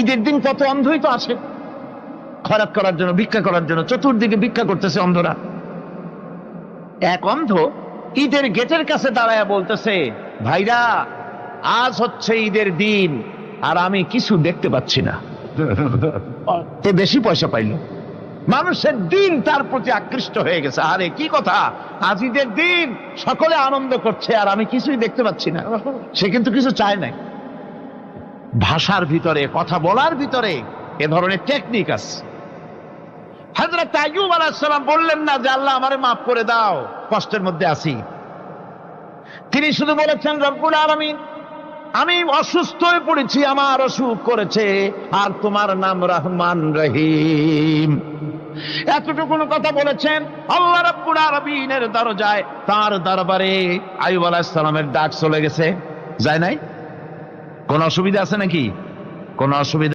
ঈদের দিন কত অন্ধই তো আসে খয়রাত করার জন্য, ভিক্ষা করার জন্য, চতুর্দিকে ভিক্ষা করতেছে অন্ধরা। এক অন্ধ ঈদের গেটের কাছে দাঁড়ায় বলতেছে, ভাইরা আজ হচ্ছে ঈদের দিন আর আমি কিছু দেখতে পাচ্ছি না। এ বেশি পয়সা পাইল, মানুষের দিন তার প্রতি আকৃষ্ট হয়ে গেছে। আরে কি কথা, আজ ঈদের দিন, সকলে আনন্দ করছে আর আমি কিছুই দেখতে পাচ্ছি না। সে কিন্তু কিছু চায় নাই। ভাষার ভিতরে, কথা বলার ভিতরে এ ধরনের টেকনিক আছে। হযরত আইয়ুব আলাইহিস সালাম বললেন না যে আল্লাহ আমারে মাফ করে দাও, কষ্টের মধ্যে আছি। তিনি শুধু বলেছেন, রব্বুল আলামিন আমি অসুস্থ হয়ে পড়েছি, আমার অসুখ করেছে, আর তোমার নাম রহমান রহিম। এতটুকু কথা বলেছেন। আল্লাহ রাব্বুল আলামিনের দরজায়, তার দরবারে আইয়ুব আলাইহিস সালামের ডাক চলে গেছে। যায় নাই? কোন অসুবিধা আছে নাকি? কোন অসুবিধা